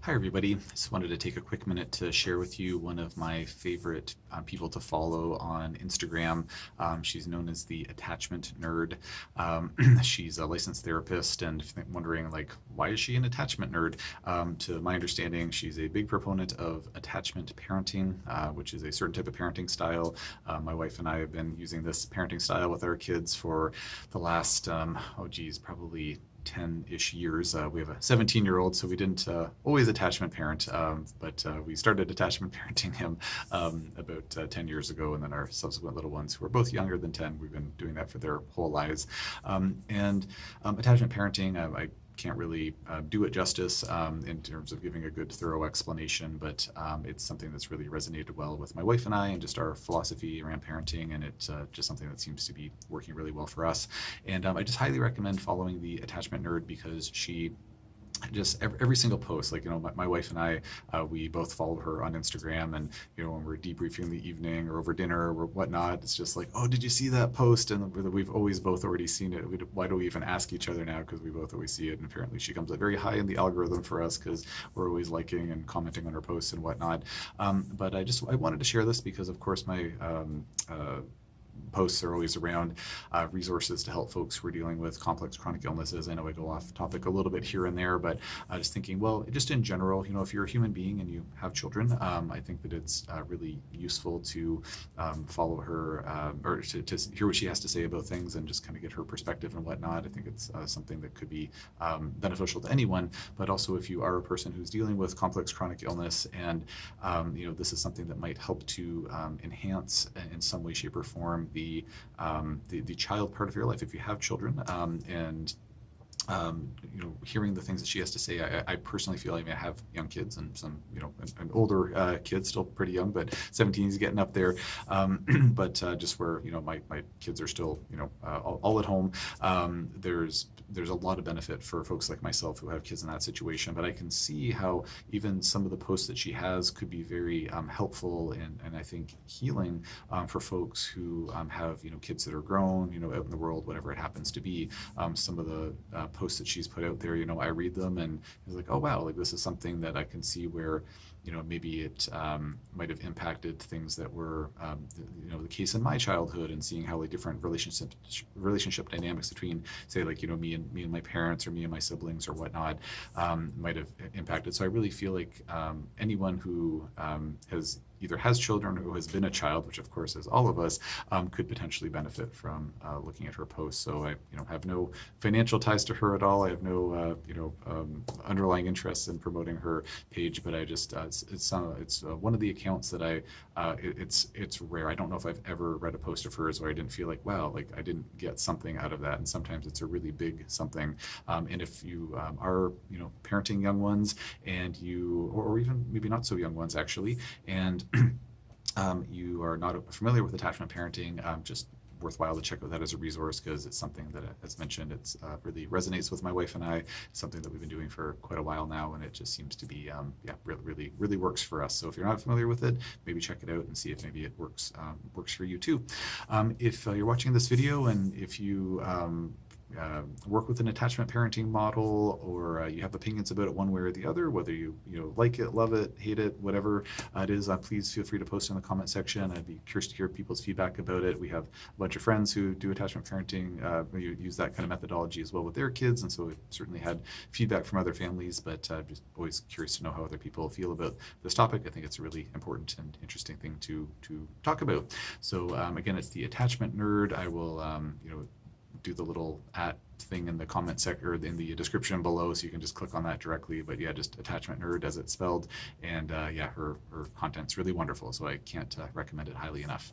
Hi, everybody. Just wanted to take a quick minute to share with you one of my favorite people to follow on Instagram. She's known as the Attachment Nerd. She's a licensed therapist, and if you're wondering, like, why is she an attachment nerd? To my understanding, she's a big proponent of attachment parenting, which is a certain type of parenting style. My wife and I have been using this parenting style with our kids for the last, probably 10-ish years. We have a 17-year-old, so we didn't always attachment parent, but we started attachment parenting him about 10 years ago, and then our subsequent little ones, who are both younger than 10, we've been doing that for their whole lives. And attachment parenting, I can't really do it justice in terms of giving a good, thorough explanation, but it's something that's really resonated well with my wife and I, and just our philosophy around parenting, and it's just something that seems to be working really well for us. And I just highly recommend following the Attachment Nerd, because she just every single post, like, my wife and I, we both follow her on Instagram, and when we're debriefing in the evening or over dinner or whatnot, it's just like, oh, did you see that post? And we've always both already seen it. Why do we even ask each other now? Because we both always see it, and apparently she comes up very high in the algorithm for us, because we're always liking and commenting on her posts and whatnot. But I wanted to share this because, of course, my posts are always around resources to help folks who are dealing with complex chronic illnesses. I know I go off topic a little bit here and there, but just thinking, well, just in general, if you're a human being and you have children, I think that it's really useful to follow her, or to hear what she has to say about things, and just kind of get her perspective and whatnot. I think it's something that could be beneficial to anyone, but also if you are a person who's dealing with complex chronic illness, and this is something that might help to enhance in some way, shape, or form the child part of your life if you have children, and hearing the things that she has to say. I personally feel, I have young kids, and some, an older kid, still pretty young, but 17 is getting up there. But just where, my kids are still, all at home. There's a lot of benefit for folks like myself who have kids in that situation, but I can see how even some of the posts that she has could be very helpful, and I think healing for folks who have, kids that are grown, out in the world, whatever it happens to be. Some of the posts that she's put out there, I read them, and it's like, oh wow, like, this is something that I can see where, maybe it might have impacted things that were, the case in my childhood, and seeing how, like, different relationship dynamics between, say, like, me and my parents, or me and my siblings, or whatnot, might have impacted. So I really feel like anyone who has children, or who has been a child, which of course is all of us, could potentially benefit from looking at her posts. So I, have no financial ties to her at all. I have no, underlying interests in promoting her page, but I just, it's one of the accounts that it's rare. I don't know if I've ever read a post of hers where I didn't feel like, wow, like, I didn't get something out of that. And sometimes it's a really big something. And if you are, parenting young ones, and or even maybe not so young ones, actually, and you are not familiar with attachment parenting, just worthwhile to check out that as a resource, because it's something that, as mentioned, it's really resonates with my wife and I. It's something that we've been doing for quite a while now, and it just seems to be really works for us. So if you're not familiar with it, maybe check it out and see if maybe it works for you too. If you're watching this video, and if you work with an attachment parenting model, or you have opinions about it one way or the other, whether you like it, love it, hate it, whatever it is, please feel free to post in the comment section. I'd be curious to hear people's feedback about it. We have a bunch of friends who do attachment parenting, who use that kind of methodology as well with their kids, and so we've certainly had feedback from other families, but just always curious to know how other people feel about this topic. I think it's a really important and interesting thing to talk about. So again, it's the Attachment Nerd. I will do the little @ thing in the comment section, or in the description below, so you can just click on that directly. But yeah, just Attachment Nerd as it's spelled, and her content's really wonderful, so I can't recommend it highly enough.